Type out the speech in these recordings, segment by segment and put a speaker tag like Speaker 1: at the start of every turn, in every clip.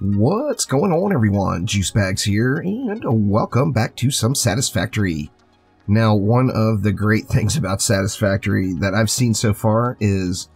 Speaker 1: What's going on, everyone? Juicebags here, and welcome back to some Satisfactory. Now, one of the great things about Satisfactory that I've seen so far is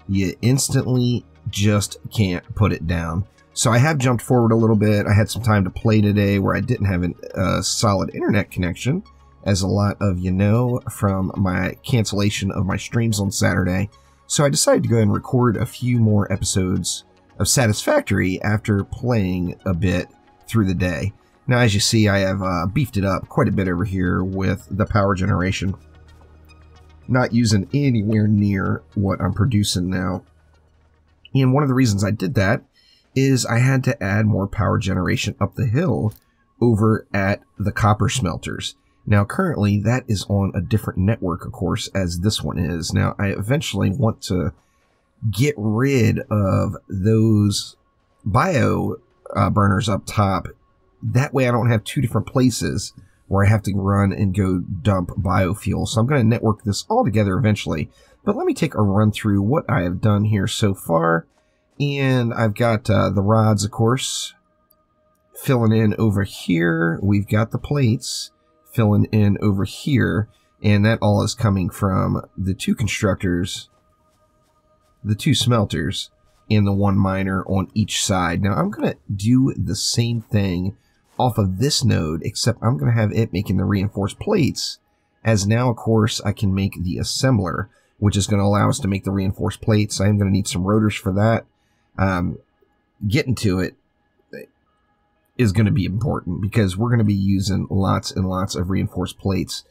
Speaker 1: you instantly just can't put it down. So I have jumped forward a little bit. I had some time to play today where I didn't have a solid internet connection, as a lot of you know from my cancellation of my streams on Saturday. So I decided to go ahead and record a few more episodes of Satisfactory after playing a bit through the day. Now, as you see, I have beefed it up quite a bit over here with the power generation. Not using anywhere near what I'm producing now. And one of the reasons I did that is I had to add more power generation up the hill over at the copper smelters. Now, currently, that is on a different network, of course, as this one is. Now, I eventually want to get rid of those bio burners up top. That way I don't have two different places where I have to run and go dump biofuel. So I'm going to network this all together eventually. But let me take a run through what I have done here so far. And I've got the rods, of course, filling in over here. We've got the plates filling in over here. And that all is coming from the two constructors, the two smelters, and the one miner on each side. Now, I'm going to do the same thing off of this node, except I'm going to have it making the reinforced plates, as now, of course, I can make the assembler, which is going to allow us to make the reinforced plates. I am going to need some rotors for that. Getting to it is going to be important, because we're going to be using lots and lots of reinforced plates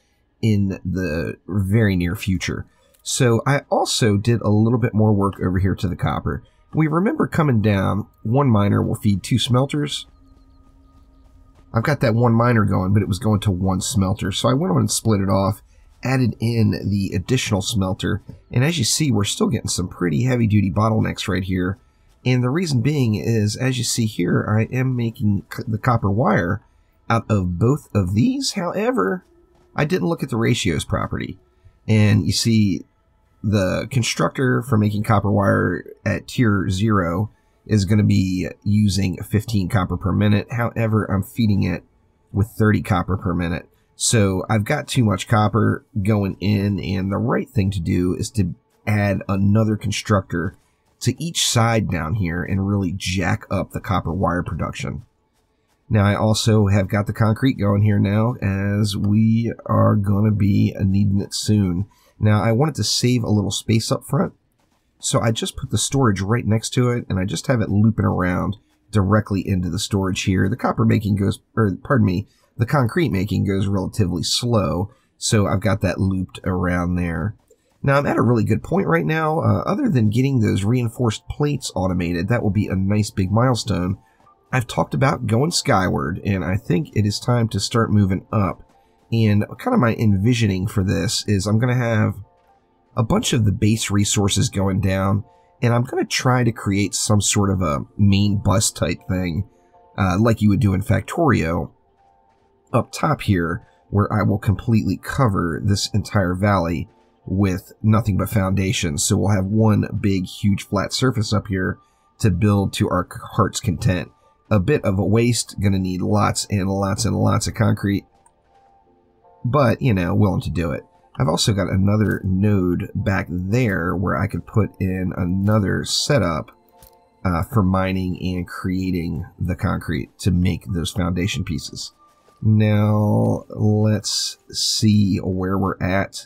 Speaker 1: in the very near future. So I also did a little bit more work over here to the copper. We remember coming down, one miner will feed two smelters. I've got that one miner going, but it was going to one smelter. So I went on and split it off, added in the additional smelter. And as you see, we're still getting some pretty heavy-duty bottlenecks right here. And the reason being is, as you see here, I am making the copper wire out of both of these. However, I didn't look at the ratios properly. And you see, the constructor for making copper wire at tier 0 is going to be using 15 copper per minute. However, I'm feeding it with 30 copper per minute. So I've got too much copper going in, and the right thing to do is to add another constructor to each side down here and really jack up the copper wire production. Now, I also have got the concrete going here now, as we are going to be needing it soon. Now, I wanted to save a little space up front, so I just put the storage right next to it, and I just have it looping around directly into the storage here. The copper making goes, or pardon me, the concrete making goes relatively slow, so I've got that looped around there. Now, I'm at a really good point right now. Other than getting those reinforced plates automated, that will be a nice big milestone. I've talked about going skyward, and I think it is time to start moving up. And kind of my envisioning for this is I'm going to have a bunch of the base resources going down, and I'm going to try to create some sort of a main bus type thing, like you would do in Factorio, up top here, where I will completely cover this entire valley with nothing but foundations. So we'll have one big, huge flat surface up here to build to our heart's content. A bit of a waste, going to need lots and lots and lots of concrete, but, you know, willing to do it. I've also got another node back there where I could put in another setup for mining and creating the concrete to make those foundation pieces. Now, let's see where we're at.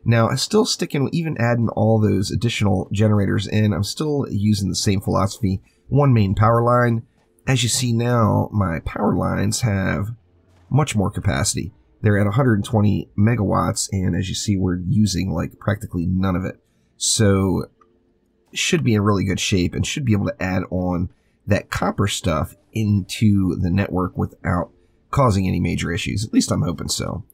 Speaker 1: Now, I'm still sticking, even adding all those additional generators in, I'm still using the same philosophy. One main power line. As you see now, my power lines have much more capacity. They're at 120 megawatts, and as you see, we're using like practically none of it. So should be in really good shape and should be able to add on that copper stuff into the network without causing any major issues. At least I'm hoping so.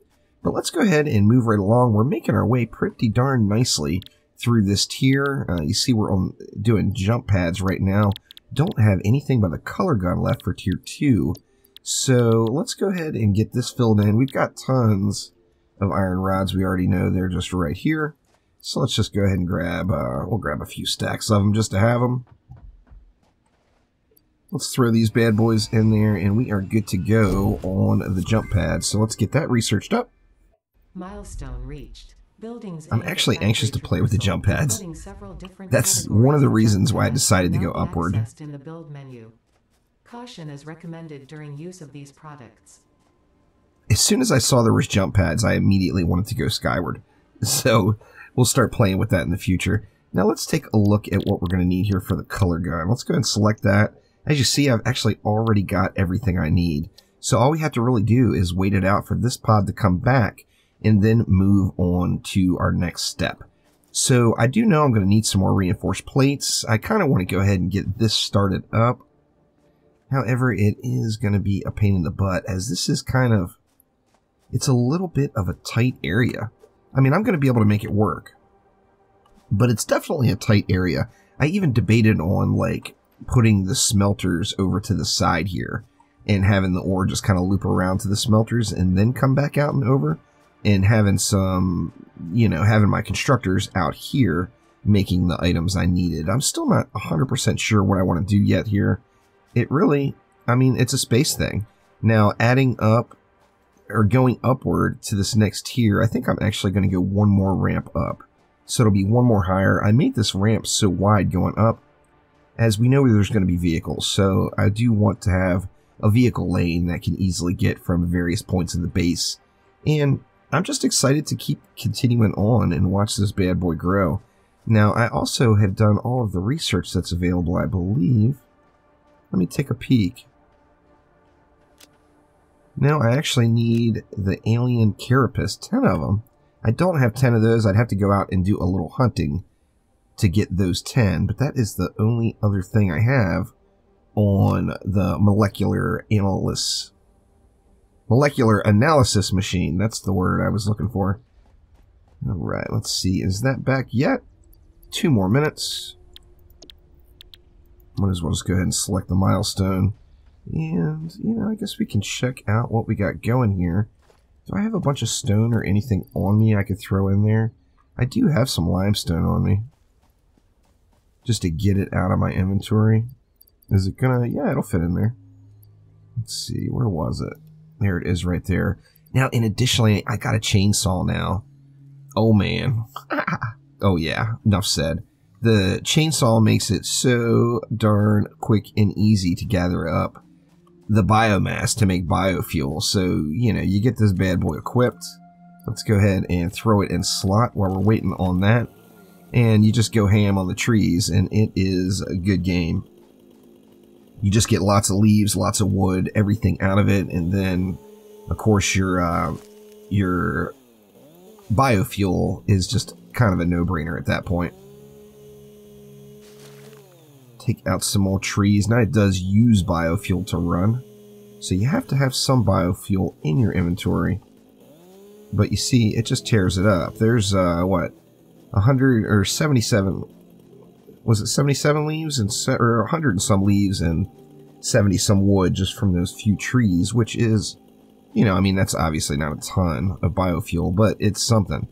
Speaker 1: But let's go ahead and move right along. We're making our way pretty darn nicely through this tier. You see we're doing jump pads right now. Don't have anything but a color gun left for tier 2. So let's go ahead and get this filled in. We've got tons of iron rods. We already know they're just right here. So let's just go ahead and grab, we'll grab a few stacks of them just to have them. Let's throw these bad boys in there, and we are good to go on the jump pad. So let's get that researched up.
Speaker 2: Milestone reached. Buildings.
Speaker 1: I'm actually anxious to play with the jump pads. That's one of the reasons why I decided to go upward.
Speaker 2: In the build menu. Caution is recommended during use of these products.
Speaker 1: As soon as I saw there was jump pads, I immediately wanted to go skyward. So we'll start playing with that in the future. Now let's take a look at what we're going to need here for the color gun. Let's go ahead and select that. As you see, I've actually already got everything I need. So all we have to really do is wait it out for this pod to come back and then move on to our next step. So I do know I'm going to need some more reinforced plates. I kind of want to go ahead and get this started up. However, it is going to be a pain in the butt, as this is kind of, it's a little bit of a tight area. I mean, I'm going to be able to make it work, but it's definitely a tight area. I even debated on, like, putting the smelters over to the side here and having the ore just kind of loop around to the smelters and then come back out and over, and having some, you know, having my constructors out here making the items I needed. I'm still not 100% sure what I want to do yet here. It really, I mean, it's a space thing. Now, adding up or going upward to this next tier, I think I'm actually going to go one more ramp up. So it'll be one more higher. I made this ramp so wide going up, as we know there's going to be vehicles. So I do want to have a vehicle lane that can easily get from various points of the base. And I'm just excited to keep continuing on and watch this bad boy grow. Now, I also have done all of the research that's available, I believe. Let me take a peek. Now, I actually need the alien carapace, 10 of them. I don't have 10 of those. I'd have to go out and do a little hunting to get those 10, but that is the only other thing I have on the molecular analysis machine. That's the word I was looking for. All right, let's see. Is that back yet? 2 more minutes. Might as well just go ahead and select the milestone. And, you know, I guess we can check out what we got going here. Do I have a bunch of stone or anything on me I could throw in there? I do have some limestone on me, just to get it out of my inventory. Is it gonna... yeah, it'll fit in there. Let's see, where was it? There it is right there. Now, in additionally, I got a chainsaw now. Oh, man. Oh, yeah, enough said. The chainsaw makes it so darn quick and easy to gather up the biomass to make biofuel. So, you know, you get this bad boy equipped. Let's go ahead and throw it in slot while we're waiting on that. And you just go ham on the trees, and it is a good game. You just get lots of leaves, lots of wood, everything out of it, and then, of course, your biofuel is just kind of a no-brainer at that point. Take out some more trees. Now it does use biofuel to run, so you have to have some biofuel in your inventory. But you see, it just tears it up. There's, what, 100 or 77, was it 77 leaves and or 100 and some leaves and 70 some wood just from those few trees, which is, you know, I mean, that's obviously not a ton of biofuel, but it's something.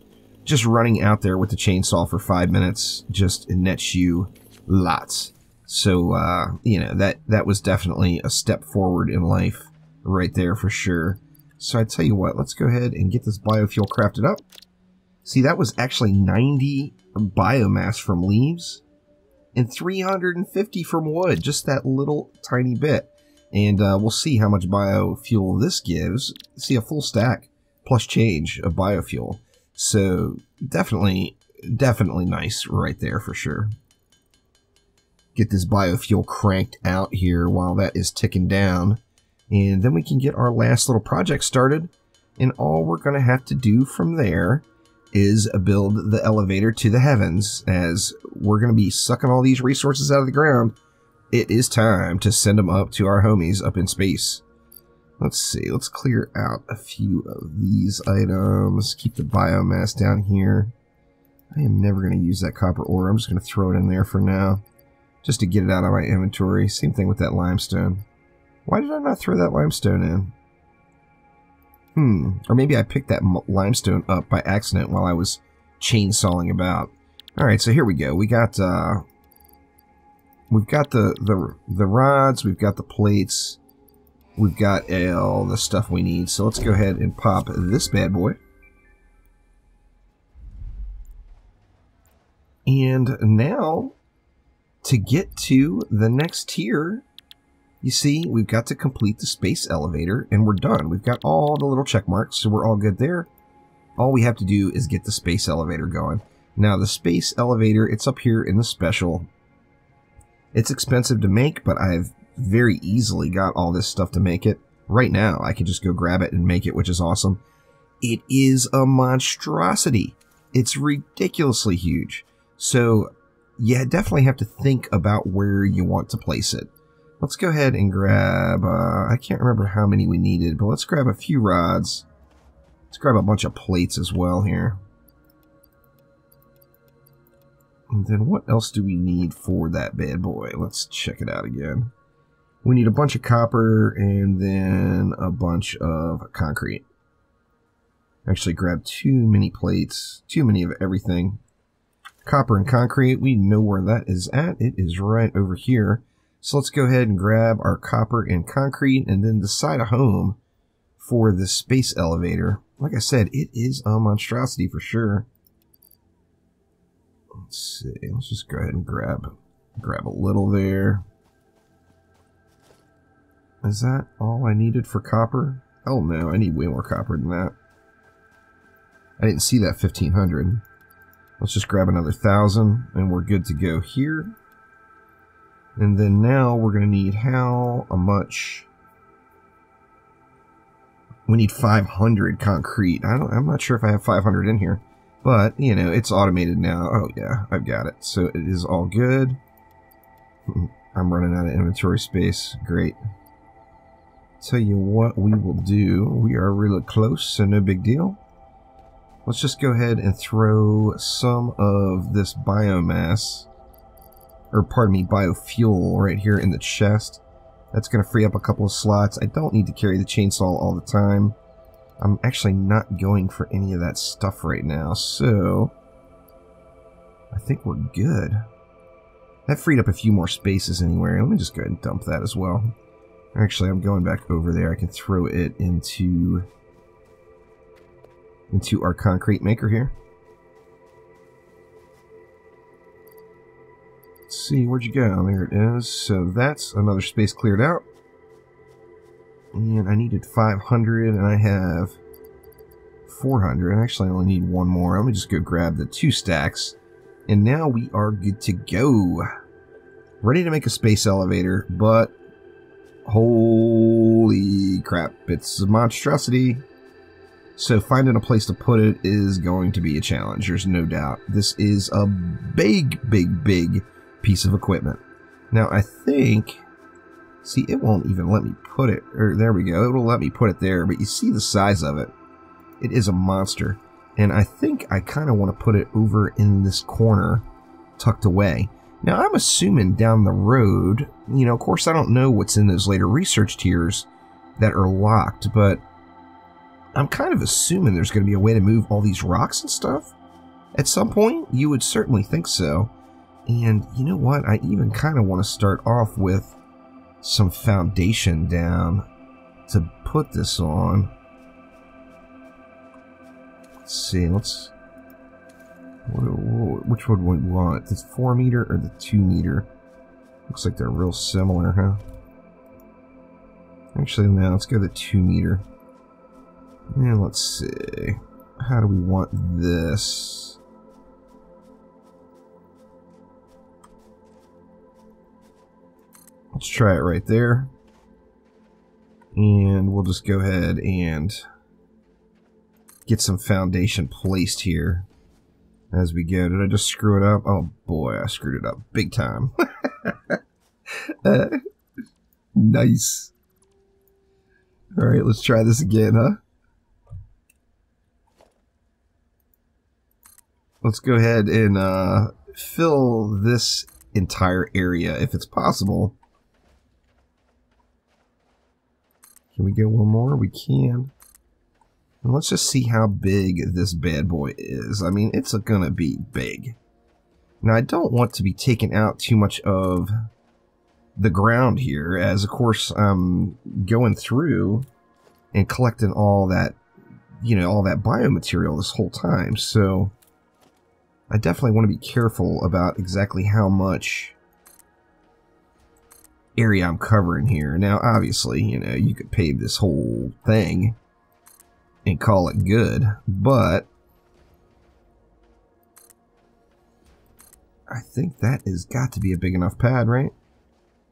Speaker 1: Just running out there with the chainsaw for 5 minutes just nets you lots. So, you know, that was definitely a step forward in life right there for sure. So I tell you what, let's go ahead and get this biofuel crafted up. See, that was actually 90 biomass from leaves and 350 from wood, just that little tiny bit. And we'll see how much biofuel this gives. See, a full stack plus change of biofuel. So definitely nice right there for sure. Get this biofuel cranked out here while that is ticking down. And then we can get our last little project started. And all we're going to have to do from there is build the elevator to the heavens. As we're going to be sucking all these resources out of the ground, it is time to send them up to our homies up in space. Let's see. Let's clear out a few of these items. Keep the biomass down here. I am never going to use that copper ore. I'm just going to throw it in there for now, just to get it out of my inventory. Same thing with that limestone. Why did I not throw that limestone in? Or maybe I picked that limestone up by accident while I was chainsawing about. Alright, so here we go. We got we've got the rods, we've got the plates, we've got all the stuff we need. So let's go ahead and pop this bad boy. And now, to get to the next tier, you see, we've got to complete the space elevator, and we're done. We've got all the little check marks, so we're all good there. All we have to do is get the space elevator going. Now, the space elevator, it's up here in the special. It's expensive to make, but I've very easily got all this stuff to make it. Right now, I can just go grab it and make it, which is awesome. It is a monstrosity. It's ridiculously huge. So, you definitely have to think about where you want to place it. Let's go ahead and grab, I can't remember how many we needed, but let's grab a few rods. Let's grab a bunch of plates as well here. And then what else do we need for that bad boy? Let's check it out again. We need a bunch of copper and then a bunch of concrete. Actually grabbed too many plates, too many of everything. Copper and concrete, we know where that is at. It is right over here. So let's go ahead and grab our copper and concrete and then decide a home for the space elevator. Like I said, it is a monstrosity for sure. Let's see, let's just go ahead and grab a little there. Is that all I needed for copper? Oh no, I need way more copper than that. I didn't see that 1,500. Let's just grab another 1,000 and we're good to go here. And then now we're going to need how much? We need 500 concrete. I'm not sure if I have 500 in here, but you know, it's automated now. Oh yeah, I've got it. So it is all good. I'm running out of inventory space. Great. Tell you what we will do. We are really close, so no big deal. Let's just go ahead and throw some of this biomass, or pardon me, biofuel right here in the chest. That's going to free up a couple of slots. I don't need to carry the chainsaw all the time. I'm actually not going for any of that stuff right now, so I think we're good. That freed up a few more spaces anywhere. Let me just go ahead and dump that as well. Actually, I'm going back over there. I can throw it into our concrete maker here. Let's see, where'd you go? There it is. So that's another space cleared out. And I needed 500, and I have 400. Actually, I only need one more. Let me just go grab the 2 stacks. And now we are good to go. Ready to make a space elevator, but holy crap, it's a monstrosity. So finding a place to put it is going to be a challenge, there's no doubt. This is a big piece of equipment. Now I think, see, it won't even let me put it, or there we go, it'll let me put it there, but you see the size of it. It is a monster. And I think I kind of want to put it over in this corner, tucked away. Now I'm assuming down the road, you know, of course I don't know what's in those later research tiers that are locked, but I'm kind of assuming there's going to be a way to move all these rocks and stuff. At some point, you would certainly think so. And you know what? I even kind of want to start off with some foundation down to put this on. Let's see, which would we want? The 4 meter or the 2 meter? Looks like they're real similar, huh? Actually, no, let's go the 2 meter. And let's see, how do we want this? Let's try it right there. And we'll just go ahead and get some foundation placed here as we go. Did I just screw it up? Oh boy, I screwed it up big time. Nice. Alright, let's try this again, huh? Let's go ahead and fill this entire area if it's possible. Can we get one more? We can. And let's just see how big this bad boy is. I mean, it's gonna be big. Now, I don't want to be taking out too much of the ground here, as of course I'm going through and collecting all that, you know, all that biomaterial this whole time. So I definitely want to be careful about exactly how much area I'm covering here. Now, obviously, you know, you could pave this whole thing and call it good, but I think that has got to be a big enough pad, right?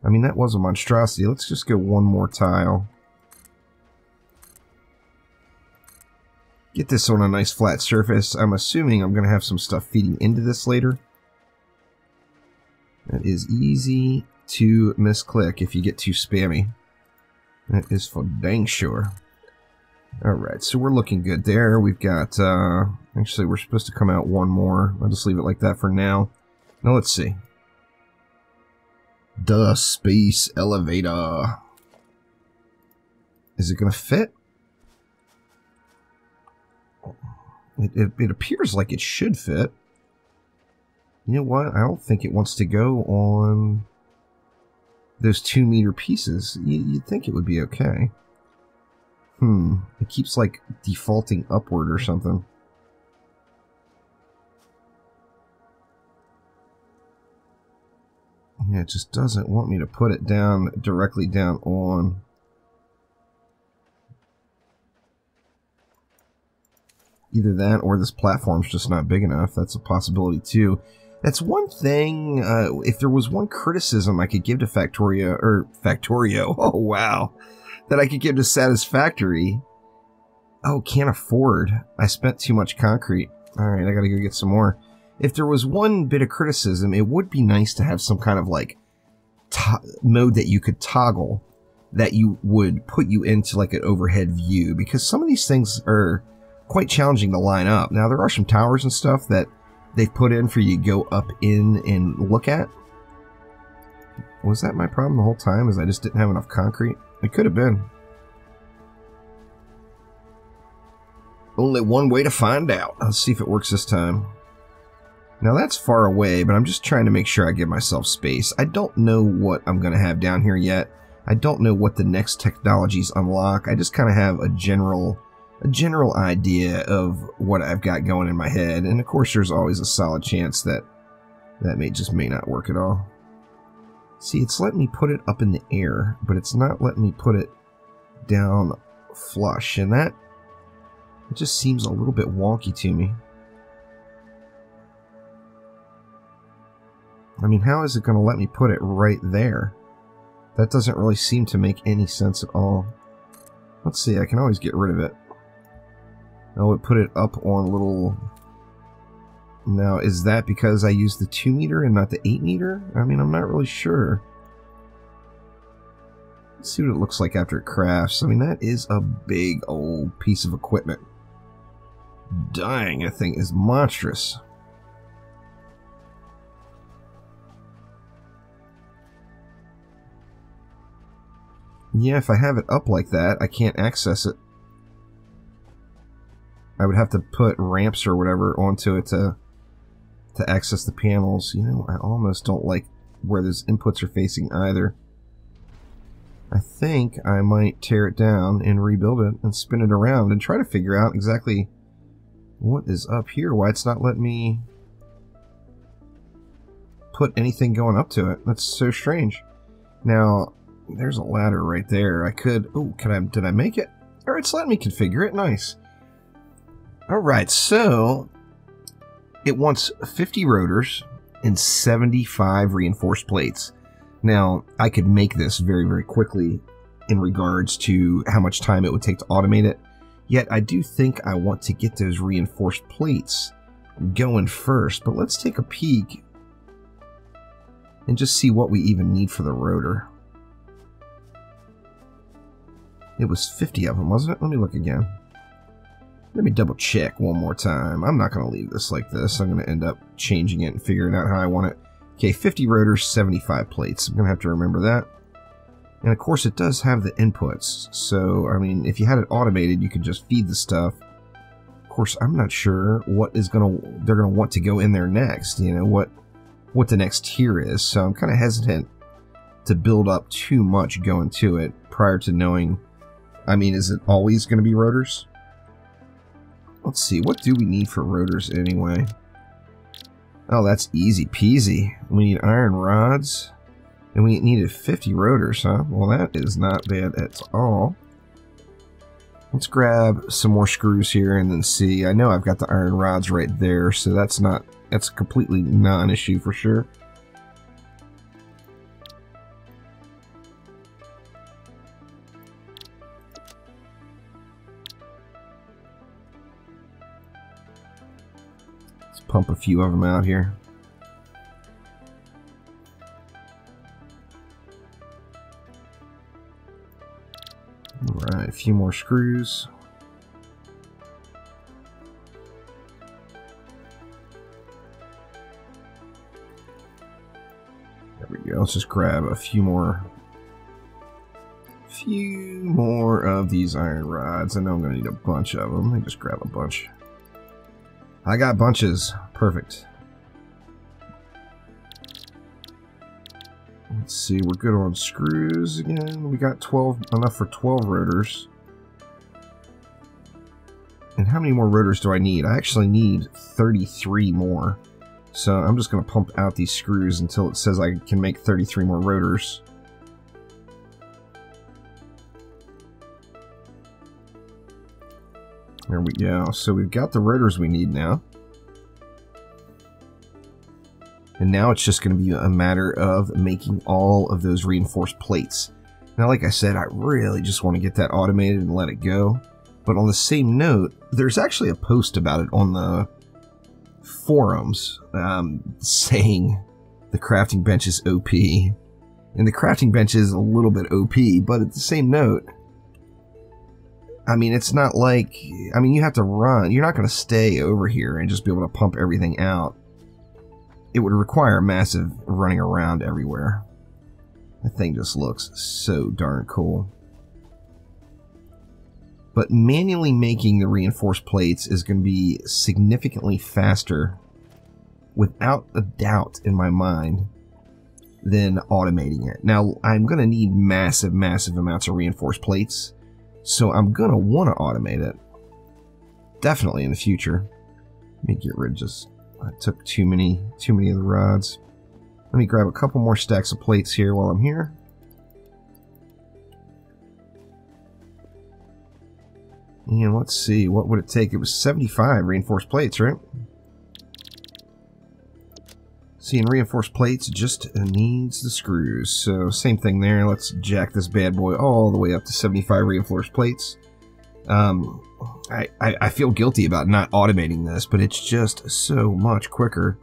Speaker 1: I mean, that was a monstrosity. Let's just go one more tile. Get this on a nice flat surface. I'm assuming I'm going to have some stuff feeding into this later. That is easy to misclick if you get too spammy. That is for dang sure. Alright, so we're looking good there. We've got, actually we're supposed to come out one more. I'll just leave it like that for now. Now let's see. The space elevator. Is it going to fit? It appears like it should fit. You know what? I don't think it wants to go on those 2-meter pieces. You'd think it would be okay. It keeps like defaulting upward or something. Yeah, it just doesn't want me to put it down directly down on. Either that or this platform's just not big enough. That's a possibility too. That's one thing, if there was one criticism I could give to Factorio, oh wow, that I could give to Satisfactory. Oh, can't afford. I spent too much concrete. Alright, I gotta go get some more. If there was one bit of criticism, it would be nice to have some kind of like mode that you could toggle that you would put you into like an overhead view, because some of these things are quite challenging to line up. Now, there are some towers and stuff that they've put in for you to go up in and look at. Was that my problem the whole time? Is I just didn't have enough concrete? It could have been. Only one way to find out. Let's see if it works this time. Now that's far away, but I'm just trying to make sure I give myself space. I don't know what I'm going to have down here yet. I don't know what the next technologies unlock. I just kind of have a general idea of what I've got going in my head. And of course there's always a solid chance that that may not work at all. See, it's letting me put it up in the air, but it's not letting me put it down flush. And that, it just seems a little bit wonky to me. I mean, how is it going to let me put it right there? That doesn't really seem to make any sense at all. Let's see, I can always get rid of it. Oh, it put it up on little... Now, is that because I used the 2-meter and not the 8-meter? I mean, I'm not really sure. Let's see what it looks like after it crafts. I mean, that is a big old piece of equipment. Dang, that thing is monstrous. Yeah, if I have it up like that, I can't access it. I would have to put ramps or whatever onto it to access the panels. You know, I almost don't like where those inputs are facing either. I think I might tear it down and rebuild it and spin it around and try to figure out exactly what is up here, why it's not letting me put anything going up to it. That's so strange. Now, there's a ladder right there. I could... Oh, did I make it? Or it's letting me configure it. Nice. Alright, so it wants 50 rotors and 75 reinforced plates. Now, I could make this very, very quickly in regards to how much time it would take to automate it. Yet, I do think I want to get those reinforced plates going first. But let's take a peek and just see what we even need for the rotor. It was 50 of them, wasn't it? Let me look again. Let me double check one more time. I'm not going to leave this like this. I'm going to end up changing it and figuring out how I want it. Okay, 50 rotors, 75 plates. I'm going to have to remember that. And of course, it does have the inputs. So, I mean, if you had it automated, you could just feed the stuff. Of course, I'm not sure what they're going to want to go in there next. You know, what the next tier is. So I'm kind of hesitant to build up too much going to it prior to knowing. I mean, is it always going to be rotors? Let's see, what do we need for rotors anyway? Oh, that's easy peasy. We need iron rods, and we needed 50 rotors, huh? Well, that is not bad at all. Let's grab some more screws here and then see. I know I've got the iron rods right there, so that's a completely non-issue for sure. Let's pump a few of them out here. Alright, a few more screws. There we go. Let's just grab a few more of these iron rods. I know I'm going to need a bunch of them. Let me just grab a bunch. I got bunches. Perfect. Let's see, we're good on screws again. We got 12, enough for 12 rotors. And how many more rotors do I need? I actually need 33 more. So I'm just going to pump out these screws until it says I can make 33 more rotors. There we go. So we've got the rotors we need now. And now it's just going to be a matter of making all of those reinforced plates. Now, like I said, I really just want to get that automated and let it go. But on the same note, there's actually a post about it on the forums saying the crafting bench is OP. And the crafting bench is a little bit OP, but at the same note, I mean, it's not like, I mean, you have to run. You're not going to stay over here and just be able to pump everything out. It would require massive running around everywhere. That thing just looks so darn cool. But manually making the reinforced plates is going to be significantly faster, without a doubt in my mind, than automating it. Now, I'm going to need massive, massive amounts of reinforced plates, so I'm going to want to automate it. Definitely in the future. Let me get rid of just... I took too many of the rods. Let me grab a couple more stacks of plates here while I'm here. And let's see, what would it take? It was 75 reinforced plates, right? See, and reinforced plates just needs the screws. So same thing there. Let's jack this bad boy all the way up to 75 reinforced plates. I feel guilty about not automating this, but it's just so much quicker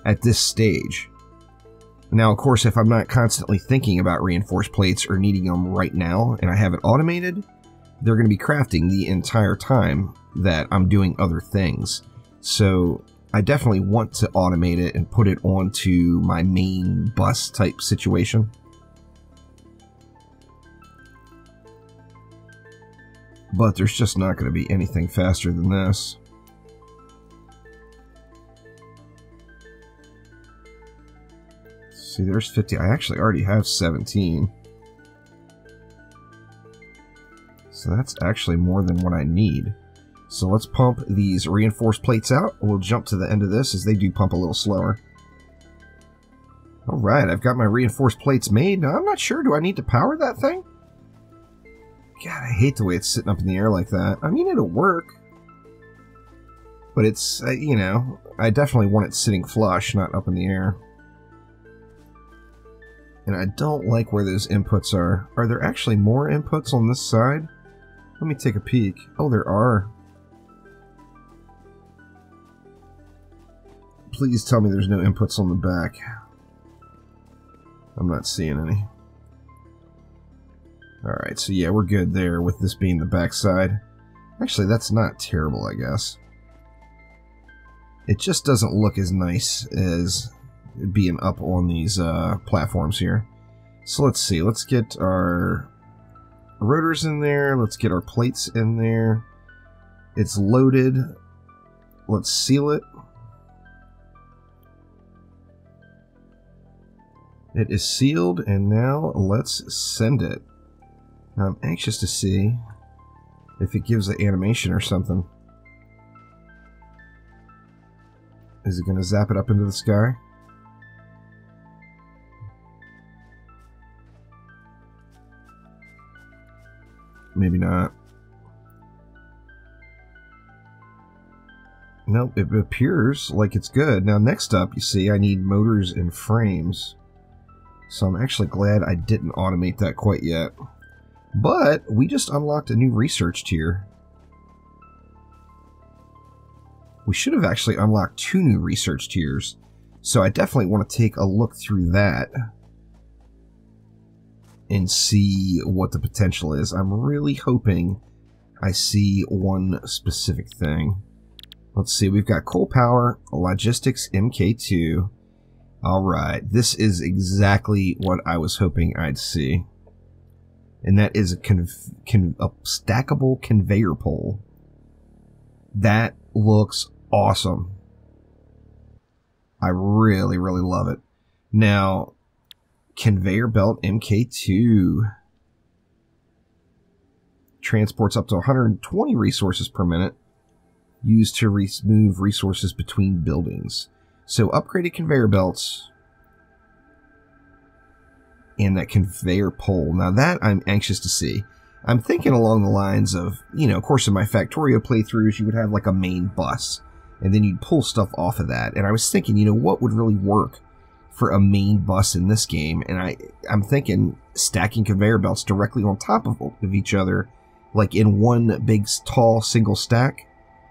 Speaker 1: at this stage. Now, of course, if I'm not constantly thinking about reinforced plates or needing them right now, and I have it automated, they're going to be crafting the entire time that I'm doing other things. So I definitely want to automate it and put it onto my main bus type situation. But there's just not going to be anything faster than this. See, there's 50. I actually already have 17. So that's actually more than what I need. So let's pump these reinforced plates out. We'll jump to the end of this as they do pump a little slower. Alright, I've got my reinforced plates made. Now, I'm not sure. Do I need to power that thing? God, I hate the way it's sitting up in the air like that. I mean, it'll work. But it's, you know, I definitely want it sitting flush, not up in the air. And I don't like where those inputs are. Are there actually more inputs on this side? Let me take a peek. Oh, there are. Please tell me there's no inputs on the back. I'm not seeing any. Alright, so yeah, we're good there with this being the back side. Actually, that's not terrible, I guess. It just doesn't look as nice as being up on these platforms here. So let's see. Let's get our rotors in there. Let's get our plates in there. It's loaded. Let's seal it. It is sealed, and now let's send it. Now I'm anxious to see if it gives an animation or something. Is it going to zap it up into the sky? Maybe not. Nope, it appears like it's good. Now next up, you see, I need motors and frames. So I'm actually glad I didn't automate that quite yet. But we just unlocked a new research tier. We should have actually unlocked 2 new research tiers. So I definitely want to take a look through that and see what the potential is. I'm really hoping I see one specific thing. Let's see, we've got coal power, logistics, MK2. Alright, this is exactly what I was hoping I'd see. And that is a stackable conveyor pole. That looks awesome. I really, really love it. Now, conveyor belt MK2 transports up to 120 resources per minute, used to move resources between buildings. So upgraded conveyor belts and that conveyor pole. Now that I'm anxious to see. I'm thinking along the lines of, you know, of course in my Factorio playthroughs you would have like a main bus and then you'd pull stuff off of that. And I was thinking, you know, what would really work for a main bus in this game? And I'm thinking stacking conveyor belts directly on top of each other, like in one big tall single stack,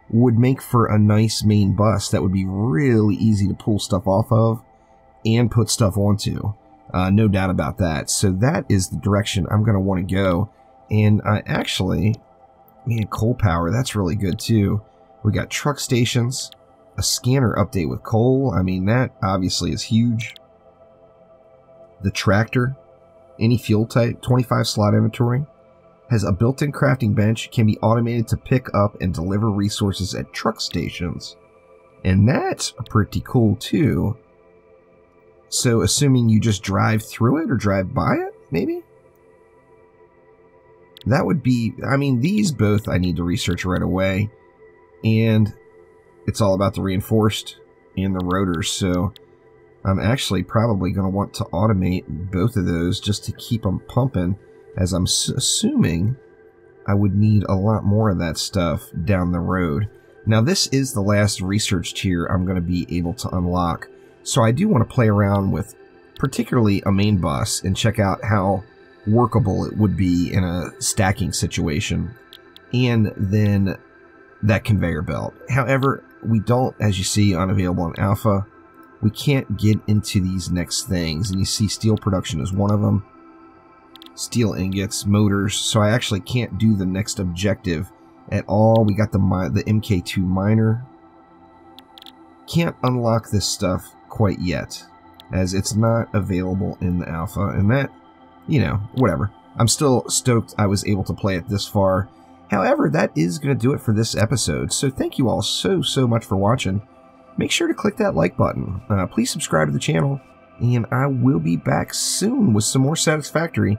Speaker 1: would make for a nice main bus that would be really easy to pull stuff off of and put stuff onto. No doubt about that. So that is the direction I'm going to want to go. And I actually, man, coal power, that's really good too. We got truck stations, a scanner update with coal. I mean, that obviously is huge. The tractor, any fuel type, 25 slot inventory. Has a built-in crafting bench, can be automated to pick up and deliver resources at truck stations. And that's pretty cool too. So assuming you just drive through it or drive by it, maybe? That would be, I mean, these both I need to research right away. And it's all about the reinforced and the rotors, so I'm actually probably going to want to automate both of those just to keep them pumping, as I'm assuming I would need a lot more of that stuff down the road. Now this is the last research tier I'm going to be able to unlock, so I do want to play around with particularly a main bus and check out how workable it would be in a stacking situation, and then that conveyor belt. However, we don't, as you see, unavailable on alpha. We can't get into these next things, and you see steel production is one of them. Steel ingots, motors, so I actually can't do the next objective at all. We got the MK2 miner. Can't unlock this stuff quite yet, as it's not available in the alpha, and that, you know, whatever. I'm still stoked I was able to play it this far. However, that is going to do it for this episode, so thank you all so much for watching. Make sure to click that like button. Please subscribe to the channel, and I will be back soon with some more Satisfactory.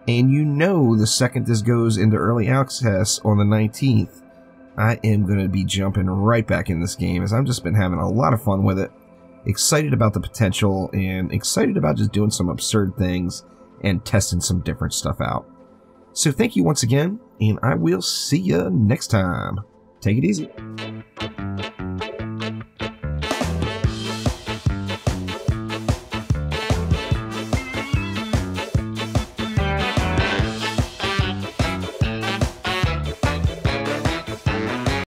Speaker 1: And you know, the second this goes into early access on the 19th, I am going to be jumping right back in this game, as I've just been having a lot of fun with it. Excited about the potential, and excited about just doing some absurd things and testing some different stuff out. So thank you once again, and I will see you next time. Take it easy.